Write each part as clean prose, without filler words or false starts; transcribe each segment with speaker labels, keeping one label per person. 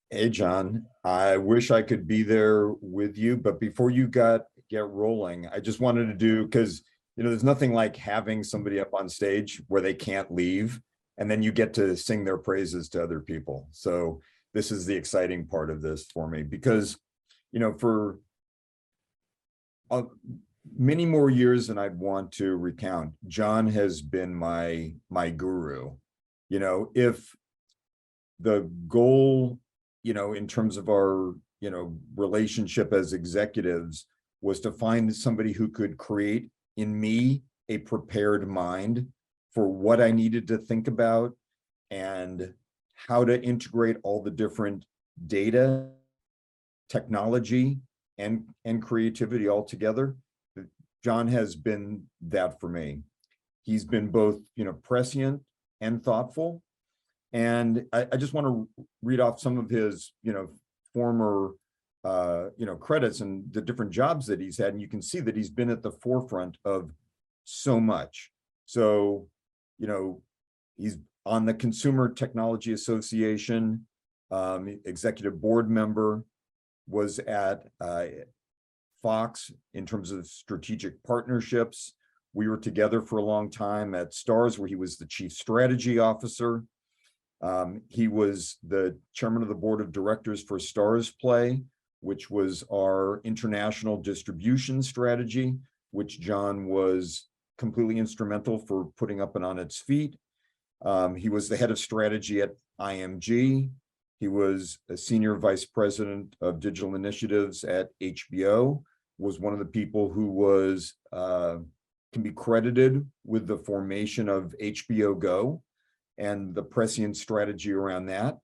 Speaker 1: Hey, John, I wish I could be there with you, but before you get rolling, I just wanted to do because there's nothing like having somebody up on stage where they can't leave, and then you get to sing their praises to other people. So this is the exciting part of this for me because, for uh, many more years than I'd want to recount, John has been my guru. If the goal, in terms of our, relationship as executives was to find somebody who could create in me a prepared mind for what I needed to think about and how to integrate all the different data, technology, and creativity all together. John has been that for me. He's been both, prescient and thoughtful. And I just want to read off some of his, former, credits and the different jobs that he's had. And you can see that he's been at the forefront of so much. So, he's on the Consumer Technology Association, executive board member, was at Fox in terms of strategic partnerships. We were together for a long time at Stars, where he was the chief strategy officer. He was the chairman of the board of directors for Stars Play, which was our international distribution strategy, which John was completely instrumental for putting up and on its feet. He was the head of strategy at IMG. He was a senior vice president of digital initiatives at HBO, was one of the people who was can be credited with the formation of HBO Go and the prescient strategy around that,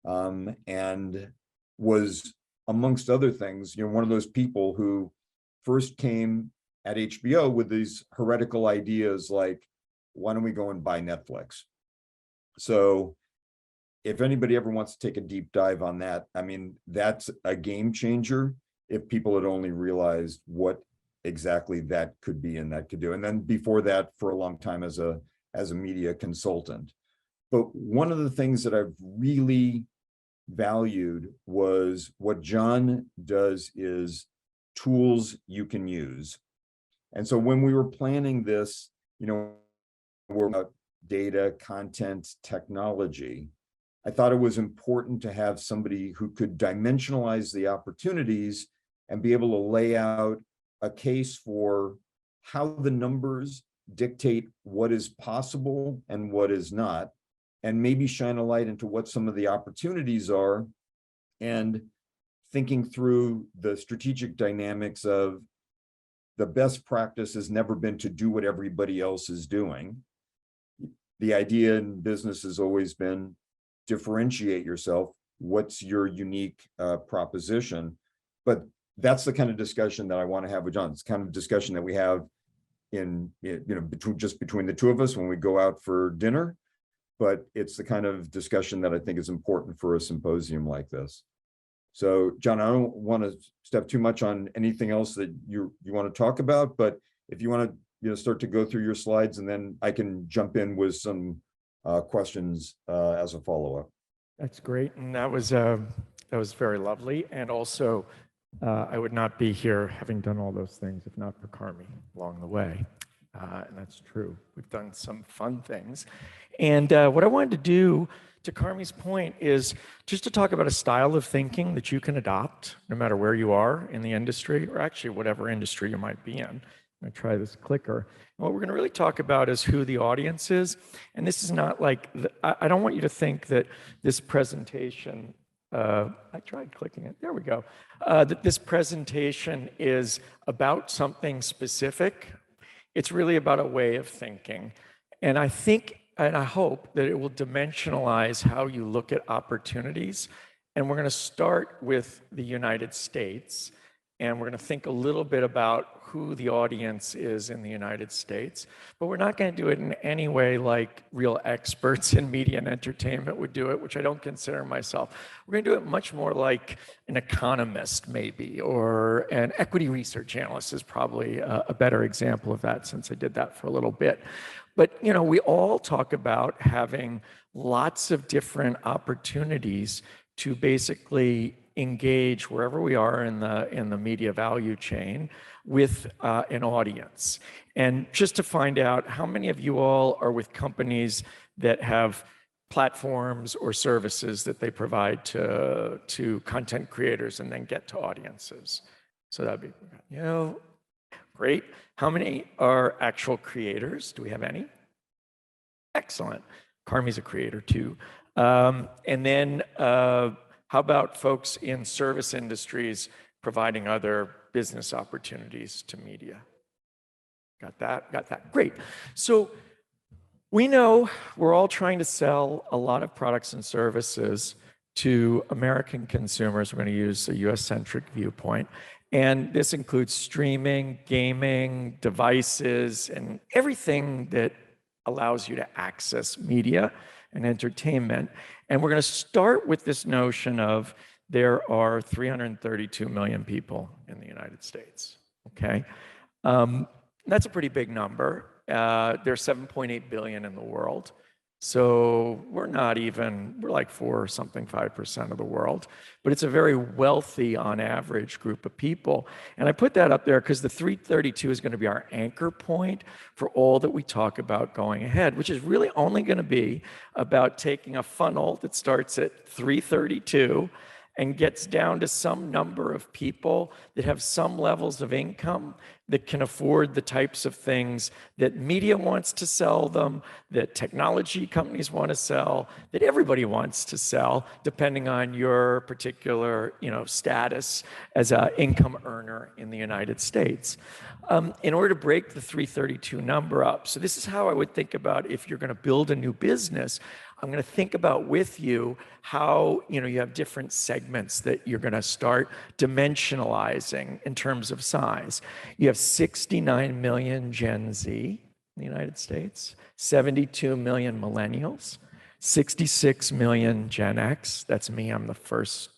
Speaker 1: and was, amongst other things, one of those people who first came at HBO with these heretical ideas like, why don't we go and buy Netflix? So if anybody ever wants to take a deep dive on that, I mean, that's a game changer if people had only realized what exactly that could be and that could do. And then before that, for a long time as a media consultant. But one of the things that I've really valued was what John does is tools you can use. And so when we were planning this, we're about data, content, technology, I thought it was important to have somebody who could dimensionalize the opportunities and be able to lay out a case for how the numbers dictate what is possible and what is not, and maybe shine a light into what some of the opportunities are, and thinking through the strategic dynamics of the best practice has never been to do what everybody else is doing. The idea in business has always been differentiate yourself. What's your unique proposition? But that's the kind of discussion that I want to have with John. It's the kind of discussion that we have in, between the two of us when we go out for dinner. But it's the kind of discussion that I think is important for a symposium like this. So, John, I don't want to step too much on anything else that you want to talk about, but if you want to start to go through your slides, and then I can jump in with some questions as a follow-up.
Speaker 2: That's great, and that was very lovely. And also, I would not be here having done all those things if not for Carmi along the way. And that's true. We've done some fun things. And what I wanted to do, to Carmi's point, is just to talk about a style of thinking that you can adopt no matter where you are in the industry, or actually whatever industry you might be in. I'm going to try this clicker. And what we're going to really talk about is who the audience is. And this is not like, I don't want you to think that this presentation, I tried clicking it, there we go, that this presentation is about something specific. It's really about a way of thinking. And I think, and I hope that it will dimensionalize how you look at opportunities. And we're going to start with the United States. And we're going to think a little bit about who the audience is in the United States. But we're not going to do it in any way like real experts in media and entertainment would do it, which I don't consider myself. We're going to do it much more like an economist, maybe, or an equity research analyst is probably a better example of that, since I did that for a little bit. But, we all talk about having lots of different opportunities to basically engage wherever we are in the media value chain with an audience. And just to find out how many of you all are with companies that have platforms or services that they provide to content creators and then get to audiences. So that'd be, great. How many are actual creators? Do we have any? Excellent. Carmi's a creator too. And then how about folks in service industries providing other business opportunities to media? Got that, great. So we know we're all trying to sell a lot of products and services to American consumers. We're going to use a US-centric viewpoint. And this includes streaming, gaming, devices, and everything that allows you to access media and entertainment. And we're going to start with this notion of there are 332 million people in the United States, okay? That's a pretty big number. There's 7.8 billion in the world. So we're like 5% of the world, but it's a very wealthy on average group of people. And I put that up there because the 332 is going to be our anchor point for all that we talk about going ahead, which is really only going to be about taking a funnel that starts at 332 and gets down to some number of people that have some levels of income that can afford the types of things that media wants to sell them, that technology companies want to sell, that everybody wants to sell, depending on your particular, status as an income earner in the United States. In order to break the 332 number up, so this is how I would think about if you're going to build a new business. I'm going to think about with you how you have different segments that you're going to start dimensionalizing in terms of size. You have 69 million Gen Z in the United States, 72 million millennials, 66 million Gen X. That's me. I'm the first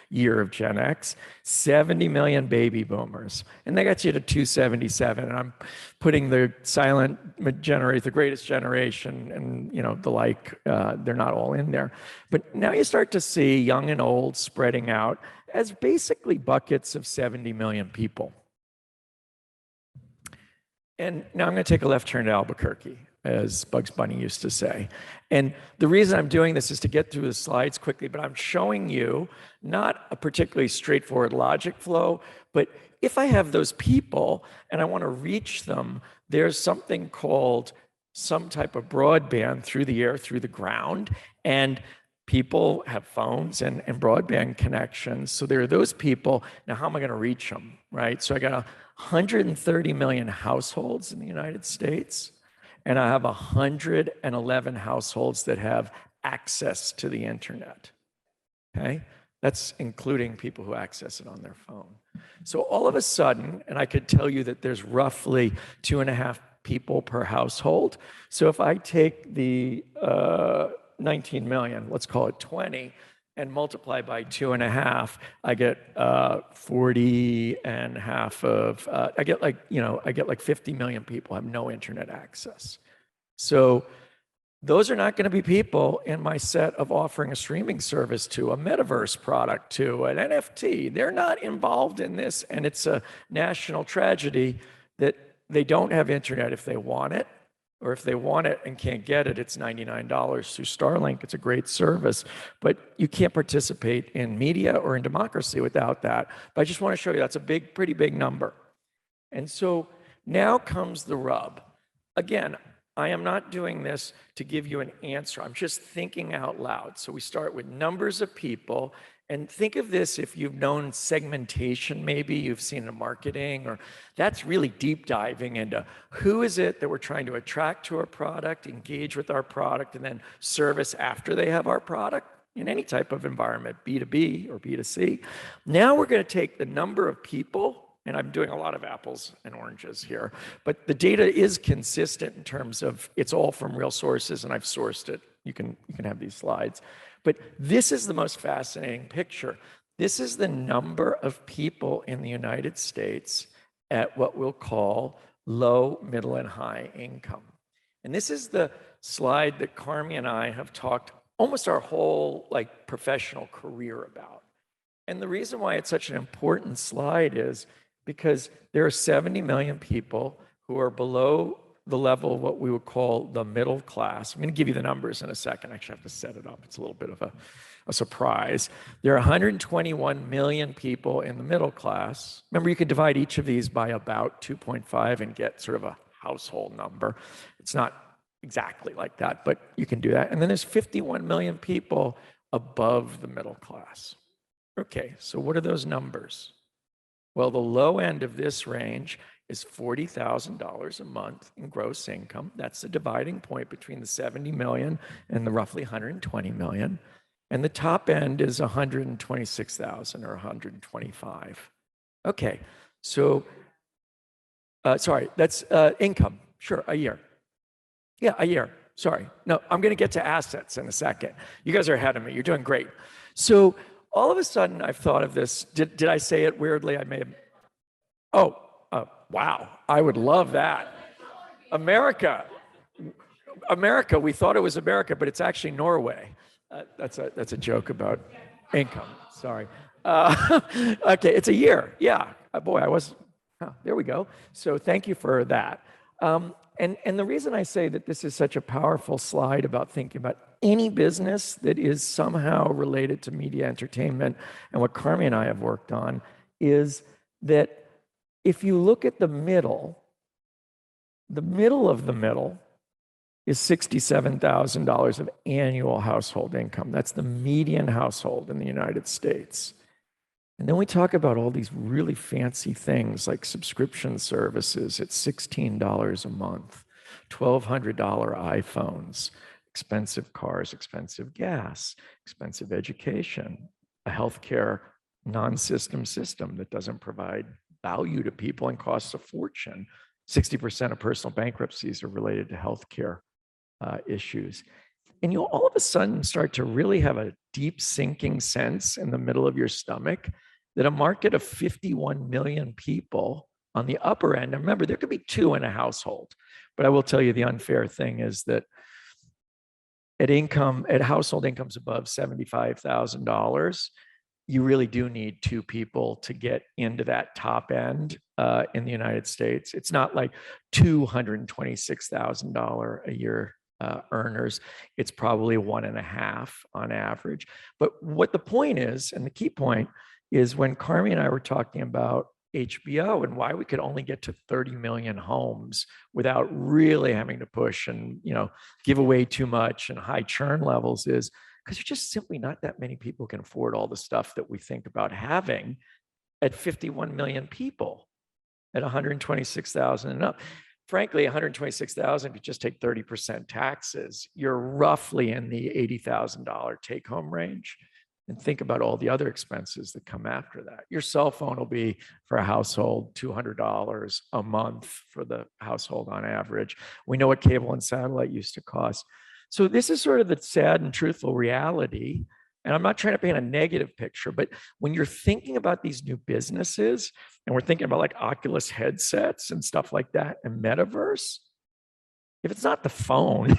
Speaker 2: year of Gen X, 70 million baby boomers. And that gets you to 277. And I'm putting the silent generation, the greatest generation, and the like, they're not all in there. But now you start to see young and old spreading out as basically buckets of 70 million people. And now I'm going to take a left turn to Albuquerque, as Bugs Bunny used to say. And the reason I'm doing this is to get through the slides quickly, but I'm showing you not a particularly straightforward logic flow, but if I have those people and I want to reach them, there's something called some type of broadband through the air, through the ground, and people have phones and broadband connections. So there are those people. Now, how am I going to reach them, right? So I got 130 million households in the United States. And I have 111 households that have access to the internet, okay? That's including people who access it on their phone. So all of a sudden, and I could tell you that there's roughly 2.5 people per household. So if I take the 19 million, let's call it 20, and multiply by 2.5, I get 40 and half of, I get like 50 million people have no internet access. So those are not going to be people in my set of offering a streaming service to, a metaverse product to, an NFT. They're not involved in this, and it's a national tragedy that they don't have internet if they want it. Or if they want it and can't get it, it's $99 through Starlink. It's a great service, but you can't participate in media or in democracy without that. But I just want to show you that's a pretty big number. And so now comes the rub. Again, I am not doing this to give you an answer. I'm just thinking out loud. So we start with numbers of people. And think of this, if you've known segmentation, maybe you've seen in marketing, or that's really deep diving into who is it that we're trying to attract to our product, engage with our product, and then service after they have our product in any type of environment, B2B or B2C. Now we're going to take the number of people, and I'm doing a lot of apples and oranges here, but the data is consistent in terms of it's all from real sources, and I've sourced it. You can have these slides. But this is the most fascinating picture. This is the number of people in the United States at what we'll call low, middle, and high income. And this is the slide that Carmi and I have talked almost our whole like professional career about. And the reason why it's such an important slide is because there are 70 million people who are below the level of what we would call the middle class. I'm going to give you the numbers in a second. I actually have to set it up. It's a little bit of a surprise. There are 121 million people in the middle class. Remember, you could divide each of these by about 2.5 and get sort of a household number. It's not exactly like that, but you can do that. And then there's 51 million people above the middle class. Okay, so what are those numbers? Well, the low end of this range is $40,000 a month in gross income. That's the dividing point between the 70 million and the roughly 120 million. And the top end is 126,000 or 125. Okay, so, sorry, that's income. Sure, a year. Yeah, a year. Sorry. No, I'm going to get to assets in a second. You guys are ahead of me. You're doing great. So all of a sudden, I've thought of this. Did I say it weirdly? I may have. Oh, wow. I would love that. America. America. We thought it was America, but it's actually Norway. That's a joke about income. Sorry. Okay, it's a year. Yeah. Boy, I was. Oh, there we go. So thank you for that. And the reason I say that this is such a powerful slide about thinking about any business that is somehow related to media entertainment and what Carmi and I have worked on is that if you look at the middle of the middle is $67,000 of annual household income. That's the median household in the United States. And then we talk about all these really fancy things like subscription services at $16 a month, $1,200 iPhones, expensive cars, expensive gas, expensive education, a healthcare non-system system that doesn't provide value to people and costs a fortune. 60% of personal bankruptcies are related to healthcare issues. And you'll all of a sudden start to really have a deep sinking sense in the middle of your stomach that a market of 51 million people on the upper end, and remember, there could be two in a household, but I will tell you the unfair thing is that at household incomes above $75,000, you really do need two people to get into that top end in the United States. It's not like $226,000 a year earners. It's probably 1.5 on average. But what the point is, and the key point is when Carmi and I were talking about HBO and why we could only get to 30 million homes without really having to push and, give away too much and high churn levels is because there's just simply not that many people can afford all the stuff that we think about having at 51 million people at 126,000 and up. Frankly, 126,000, if you just take 30% taxes, you're roughly in the $80,000 take home range. And think about all the other expenses that come after that. Your cell phone will be for a household $200 a month for the household on average. We know what cable and satellite used to cost. So this is sort of the sad and truthful reality. And I'm not trying to paint a negative picture, but when you're thinking about these new businesses and we're thinking about like Oculus headsets and stuff like that and metaverse, if it's not the phone,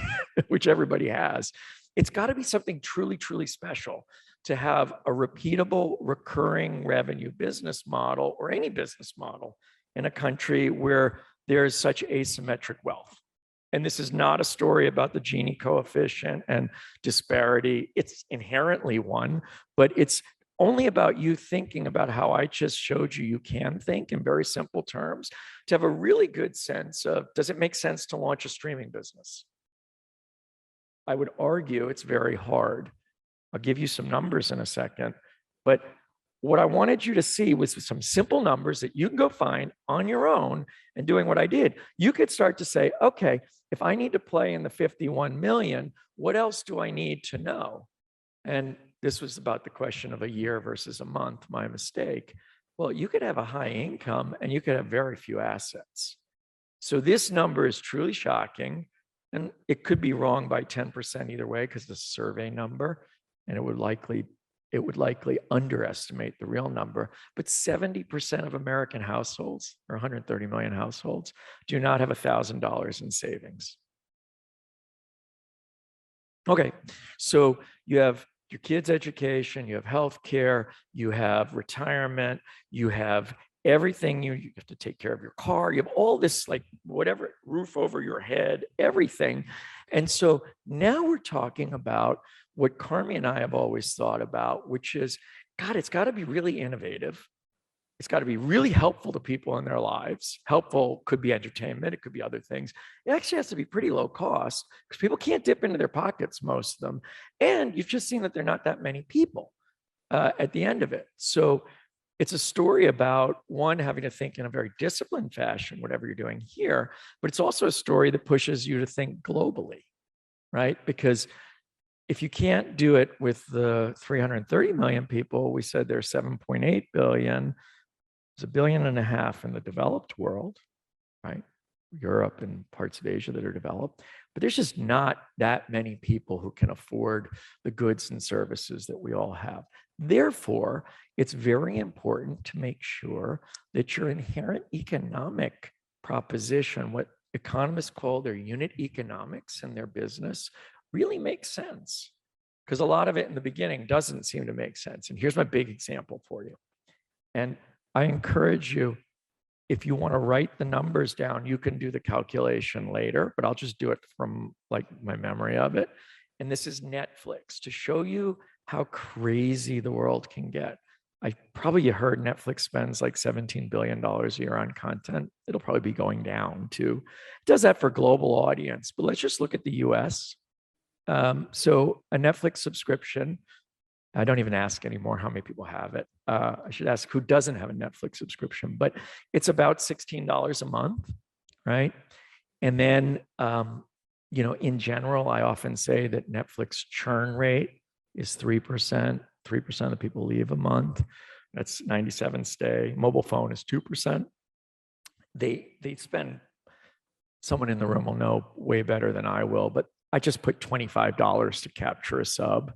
Speaker 2: which everybody has, it's got to be something truly, truly special to have a repeatable, recurring revenue business model or any business model in a country where there's such asymmetric wealth. And this is not a story about the Gini coefficient and disparity. It's inherently one, but it's only about you thinking about how I just showed you can think in very simple terms to have a really good sense of, does it make sense to launch a streaming business? I would argue it's very hard. I'll give you some numbers in a second, but what I wanted you to see was some simple numbers that you can go find on your own and doing what I did. You could start to say, okay, if I need to play in the 51 million, what else do I need to know? And this was about the question of a year versus a month, my mistake. Well, you could have a high income and you could have very few assets. So this number is truly shocking. And it could be wrong by 10% either way because it's a survey number, and it would likely underestimate the real number. But 70% of American households, or 130 million households, do not have $1,000 in savings. Okay, so you have your kids' education, you have healthcare, you have retirement, you have everything. You have to take care of your car. You have all this, like whatever, roof over your head, everything. And so now we're talking about what Carmi and I have always thought about, which is, God, it's got to be really innovative. It's got to be really helpful to people in their lives. Helpful could be entertainment, it could be other things. It actually has to be pretty low cost because people can't dip into their pockets, most of them. And you've just seen that there are not that many people at the end of it. So it's a story about one, having to think in a very disciplined fashion, whatever you're doing here, but it's also a story that pushes you to think globally, right? Because if you can't do it with the 330 million people, we said there's 7.8 billion. There's 1.5 billion in the developed world, right? Europe and parts of Asia that are developed, but there's just not that many people who can afford the goods and services that we all have. Therefore, it's very important to make sure that your inherent economic proposition, what economists call their unit economics in their business, really makes sense. Because a lot of it in the beginning doesn't seem to make sense. And here's my big example for you. And I encourage you, if you want to write the numbers down, you can do the calculation later, but I'll just do it from like my memory of it. And this is Netflix to show you how crazy the world can get. I probably heard Netflix spends like $17 billion a year on content. It'll probably be going down too. It does that for global audience, but let's just look at the US. So a Netflix subscription, I don't even ask anymore how many people have it. I should ask who doesn't have a Netflix subscription, but it's about $16 a month, right? And then, in general, I often say that Netflix churn rate is 3%. 3% of the people leave a month. That's 97 stay. Mobile phone is 2%. They spend, someone in the room will know way better than I will, but I just put $25 to capture a sub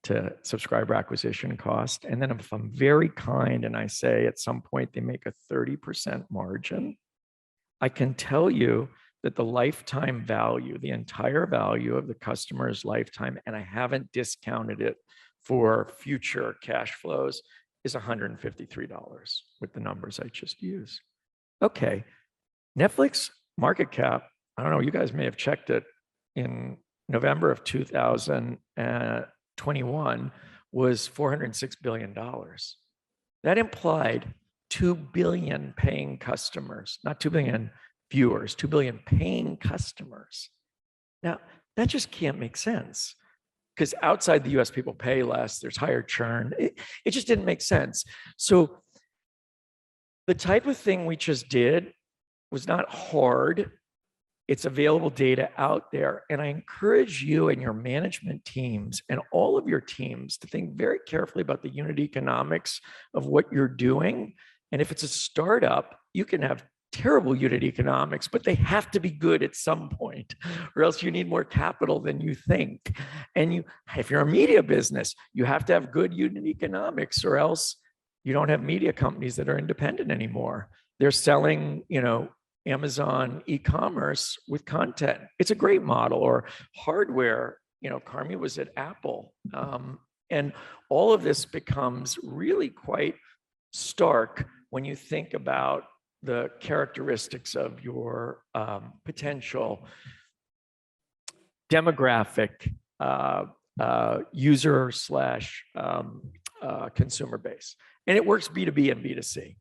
Speaker 2: to subscriber acquisition cost. And then if I'm very kind and I say at some point they make a 30% margin, I can tell you that the lifetime value, the entire value of the customer's lifetime, and I haven't discounted it for future cash flows, is $153 with the numbers I just used. Okay, Netflix market cap, I don't know, you guys may have checked it, in November of 2021 was $406 billion. That implied 2 billion paying customers, not 2 billion viewers, 2 billion paying customers. Now, that just can't make sense because outside the US, people pay less, there's higher churn. It just didn't make sense. So the type of thing we just did was not hard. It's available data out there. And I encourage you and your management teams and all of your teams to think very carefully about the unit economics of what you're doing. And if it's a startup, you can have terrible unit economics, but they have to be good at some point, or else you need more capital than you think. And if you're a media business, you have to have good unit economics, or else you don't have media companies that are independent anymore. They're selling, Amazon e-commerce with content. It's a great model. Or hardware, Carmi was at Apple. And all of this becomes really quite stark when you think about the characteristics of your potential demographic user slash consumer base. And it works B2B and B2C.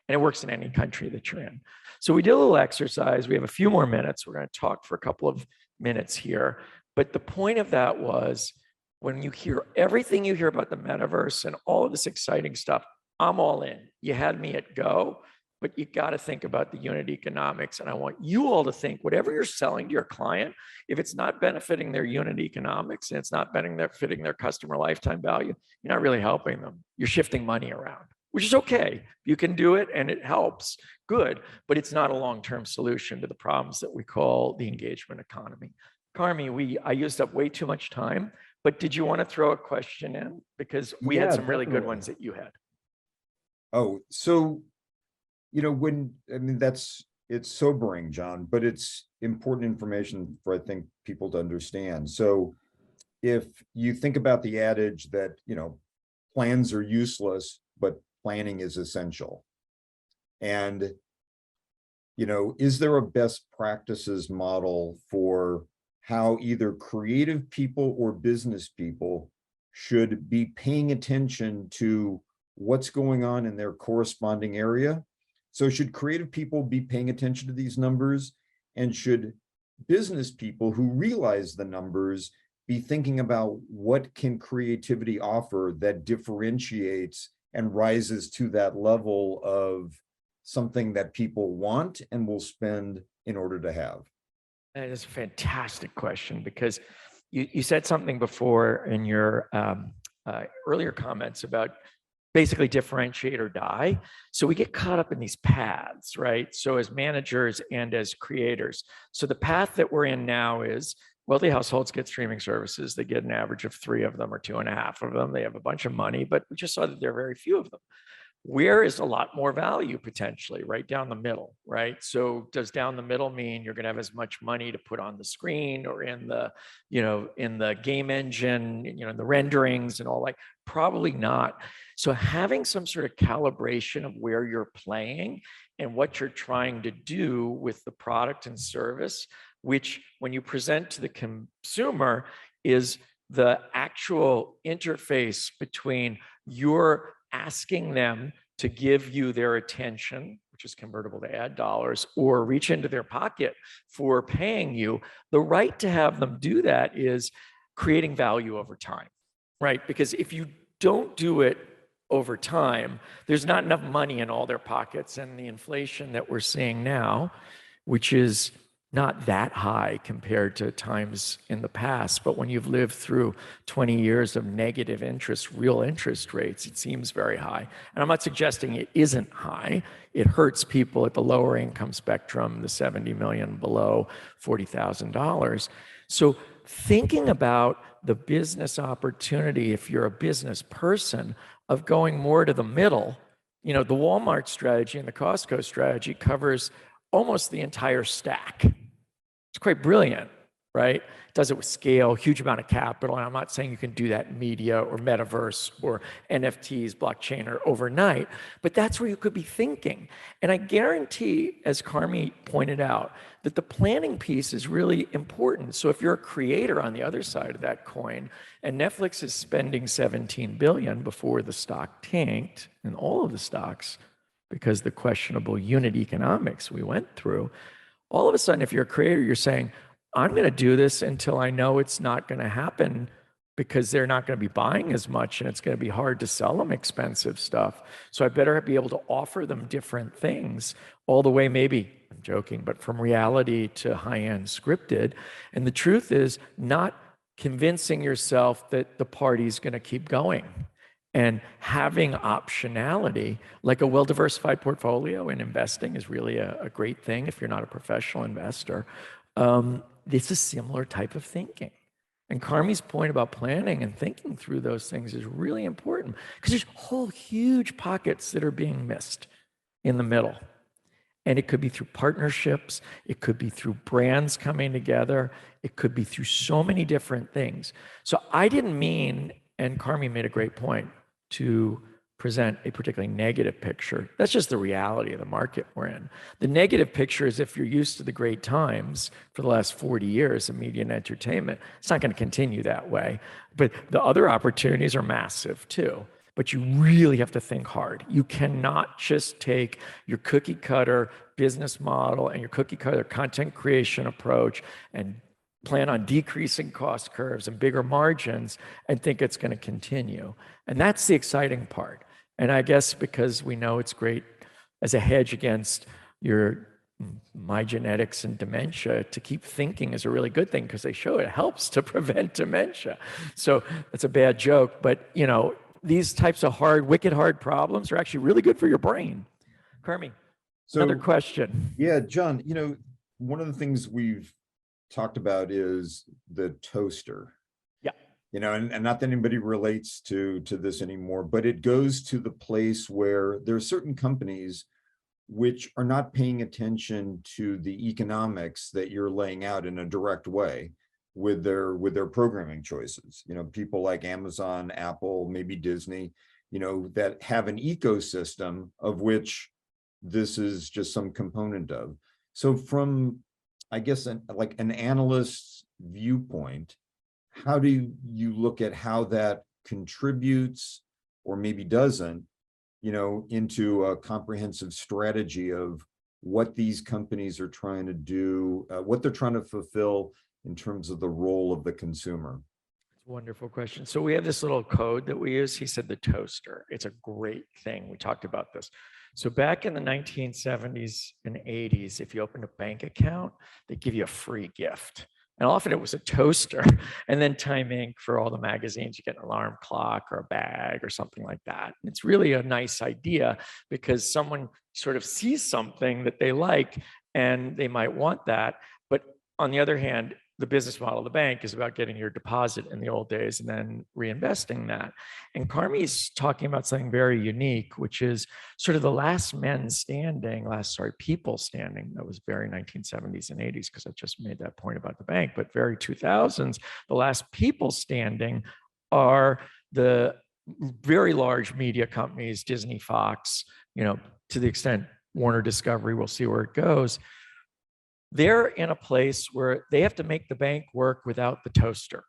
Speaker 2: And it works in any country that you're in. So we did a little exercise. We have a few more minutes. We're going to talk for a couple of minutes here. But the point of that was, when you hear everything you hear about the metaverse and all of this exciting stuff, I'm all in. You had me at go, but you got to think about the unit economics. And I want you all to think, whatever you're selling to your client, if it's not benefiting their unit economics and it's not benefiting their customer lifetime value, you're not really helping them. You're shifting money around, which is okay. You can do it and it helps, good, but it's not a long-term solution to the problems that we call the engagement economy. Carmi, I used up way too much time, but did you want to throw a question in? Because we had some really good ones that you had.
Speaker 1: Oh, so, it's sobering, John, but it's important information for, I think, people to understand. So if you think about the adage that, plans are useless, but planning is essential. And, is there a best practices model for how either creative people or business people should be paying attention to what's going on in their corresponding area? So should creative people be paying attention to these numbers? And should business people who realize the numbers be thinking about what can creativity offer that differentiates and rises to that level of something that people want and will spend in order to have?
Speaker 2: That is a fantastic question, because you said something before in your earlier comments about basically differentiate or die. So we get caught up in these paths, right? So as managers and as creators. So the path that we're in now is wealthy households get streaming services. They get an average of 3 of them or 2.5 of them. They have a bunch of money, but we just saw that there are very few of them. Where is a lot more value potentially? Right down the middle, right? So does down the middle mean you're going to have as much money to put on the screen or in the, in the game engine, in the renderings and all? Like, probably not. So having some sort of calibration of where you're playing and what you're trying to do with the product and service, which when you present to the consumer is the actual interface between your asking them to give you their attention, which is convertible to ad dollars, or reach into their pocket for paying you. The right to have them do that is creating value over time, right? Because if you don't do it over time, there's not enough money in all their pockets, and the inflation that we're seeing now, which is not that high compared to times in the past, but when you've lived through 20 years of negative interest, real interest rates, it seems very high. And I'm not suggesting it isn't high. It hurts people at the lower income spectrum, the 70 million below $40,000. So thinking about the business opportunity, if you're a business person, of going more to the middle, the Walmart strategy and the Costco strategy covers almost the entire stack. It's quite brilliant, right? Does it with scale, huge amount of capital. And I'm not saying you can do that in media or metaverse or NFTs, blockchain, or overnight, but that's where you could be thinking. And I guarantee, as Carmi pointed out, that the planning piece is really important. So if you're a creator on the other side of that coin, and Netflix is spending 17 billion before the stock tanked, and all of the stocks, because the questionable unit economics we went through, all of a sudden, if you're a creator, you're saying, I'm going to do this until I know it's not going to happen, because they're not going to be buying as much and it's going to be hard to sell them expensive stuff. So I better be able to offer them different things all the way, maybe, I'm joking, but from reality to high-end scripted. And the truth is not convincing yourself that the party's going to keep going. And having optionality, like a well-diversified portfolio in investing, is really a great thing if you're not a professional investor. It's a similar type of thinking. And Carmi's point about planning and thinking through those things is really important, because there's whole huge pockets that are being missed in the middle. And it could be through partnerships. It could be through brands coming together. It could be through so many different things. So I didn't mean, and Carmi made a great point, to present a particularly negative picture. That's just the reality of the market we're in. The negative picture is, if you're used to the great times for the last 40 years of media and entertainment, it's not going to continue that way. But the other opportunities are massive too. But you really have to think hard. You cannot just take your cookie cutter business model and your cookie cutter content creation approach and plan on decreasing cost curves and bigger margins and think it's going to continue. And that's the exciting part. And I guess because we know it's great as a hedge against my genetics and dementia, to keep thinking is a really good thing, because they show it helps to prevent dementia. So that's a bad joke, but these types of wicked hard problems are actually really good for your brain. Carmi, another question.
Speaker 1: Yeah, John, one of the things we've talked about is the toaster.
Speaker 2: Yeah.
Speaker 1: And not that anybody relates to this anymore, but it goes to the place where there are certain companies which are not paying attention to the economics that you're laying out in a direct way. with their programming choices. You know, people like Amazon, Apple, maybe Disney, you know, that have an ecosystem of which this is just some component of. So from, I guess, like an analyst's viewpoint, how do you look at how that contributes or maybe doesn't, you know, into a comprehensive strategy of what these companies are trying to do, what they're trying to fulfill in terms of the role of the consumer?
Speaker 2: It's a wonderful question. So we have this little code that we use. He said the toaster. It's a great thing. We talked about this. So back in the 1970s and 80s, if you opened a bank account, they give you a free gift. And often it was a toaster and then Time Inc. for all the magazines. You get an alarm clock or a bag or something like that. And it's really a nice idea because someone sort of sees something that they like and they might want that. But on the other hand, the business model of the bank is about getting your deposit in the old days and then reinvesting that. And Carmi's talking about something very unique, which is sort of the last men standing, people standing. That was very 1970s and 80s, because I just made that point about the bank, but very 2000s, the last people standing are the very large media companies, Disney, Fox, you know, to the extent Warner Discovery, we'll see where it goes. They're in a place where they have to make the bank work without the toaster.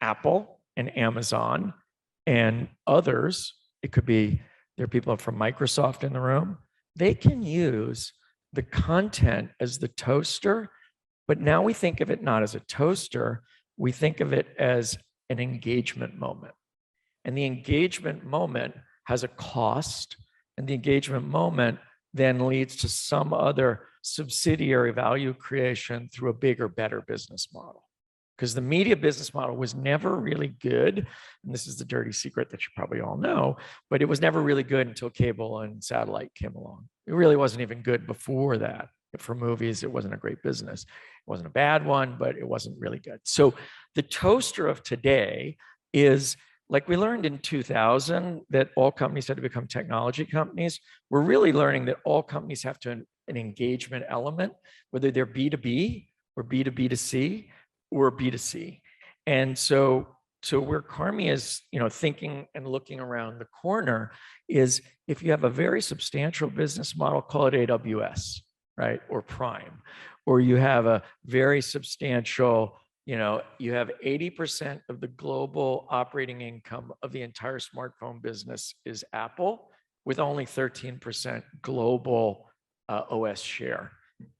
Speaker 2: Apple and Amazon and others, it could be, there are people from Microsoft in the room, they can use the content as the toaster, but now we think of it not as a toaster, we think of it as an engagement moment. And the engagement moment has a cost, and the engagement moment then leads to some other subsidiary value creation through a bigger, better business model. Because the media business model was never really good, and this is the dirty secret that you probably all know, but it was never really good until cable and satellite came along. It really wasn't even good before that. For movies, it wasn't a great business. It wasn't a bad one, but it wasn't really good. So the toaster of today is, like we learned in 2000 that all companies had to become technology companies. We're really learning that all companies have to an engagement element, whether they're B2B or B2B2C or B2C. And so where Carmi is, you know, thinking and looking around the corner is, if you have a very substantial business model, call it AWS, right? Or Prime, or you have a very substantial, you know, you have 80% of the global operating income of the entire smartphone business is Apple, with only 13% global OS share.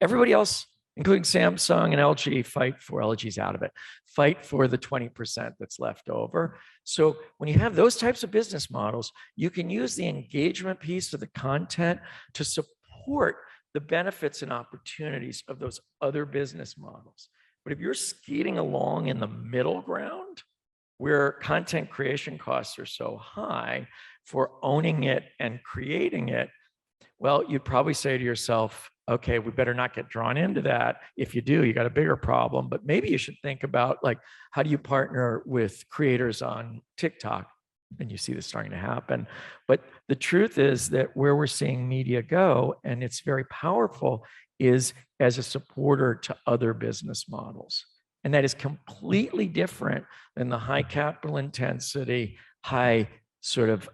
Speaker 2: Everybody else, including Samsung and LG, LG's out of it, fight for the 20% that's left over. So when you have those types of business models, you can use the engagement piece of the content to support the benefits and opportunities of those other business models. But if you're skating along in the middle ground, where content creation costs are so high for owning it and creating it, well, you'd probably say to yourself, okay, we better not get drawn into that. If you do, you got a bigger problem. But maybe you should think about, like, how do you partner with creators on TikTok? And you see this starting to happen. But the truth is that where we're seeing media go, and it's very powerful, is as a supporter to other business models. And that is completely different than the high capital intensity, high sort of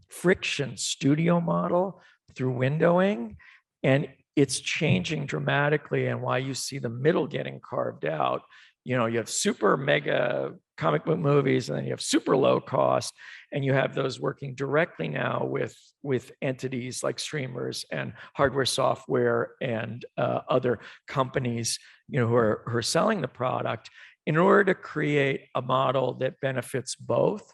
Speaker 2: friction studio model through windowing. And it's changing dramatically, and why you see the middle getting carved out. You know, you have super mega comic book movies, and then you have super low cost, and you have those working directly now with entities like streamers and hardware, software, and other companies, you know, who are selling the product in order to create a model that benefits both.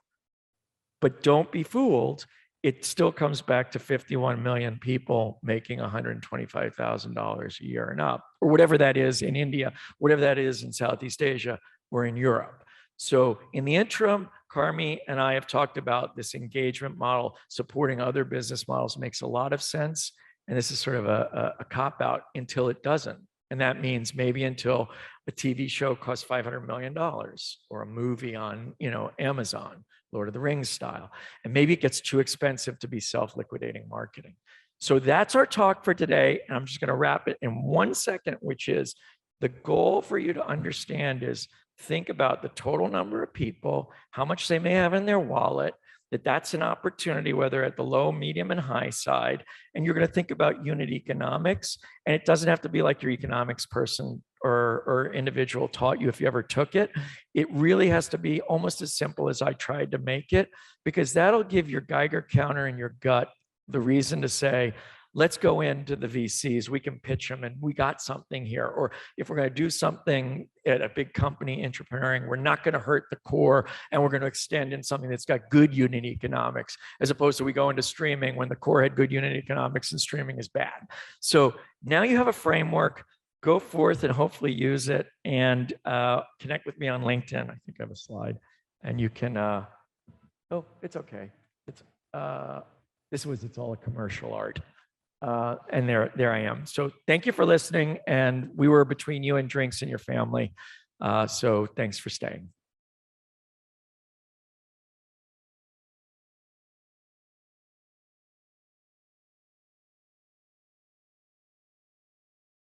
Speaker 2: But don't be fooled. It still comes back to 51 million people making $125,000 a year and up, or whatever that is in India, whatever that is in Southeast Asia or in Europe. So in the interim, Carmi and I have talked about this engagement model supporting other business models makes a lot of sense. And this is sort of a cop-out until it doesn't. And that means maybe until a TV show costs $500 million, or a movie on, you know, Amazon, Lord of the Rings style. And maybe it gets too expensive to be self-liquidating marketing. So that's our talk for today. And I'm just going to wrap it in 1 second, which is The goal for you to understand is think about the total number of people, how much they may have in their wallet, that's an opportunity, whether at the low, medium, and high side. And you're going to think about unit economics. And it doesn't have to be like your economics person or individual taught you if you ever took it. It really has to be almost as simple as I tried to make it, because that'll give your Geiger counter in your gut the reason to say, let's go into the VCs, we can pitch them and we got something here. Or if we're going to do something at a big company entrepreneuring, we're not going to hurt the core and we're going to extend in something that's got good unit economics, as opposed to we go into streaming when the core had good unit economics and streaming is bad. So now you have a framework, go forth and hopefully use it, and connect with me on LinkedIn. I think I have a slide and you can, oh, it's okay. It's it's all a commercial art. And there I am. So thank you for listening. And we were between you and drinks and your family. So thanks for staying.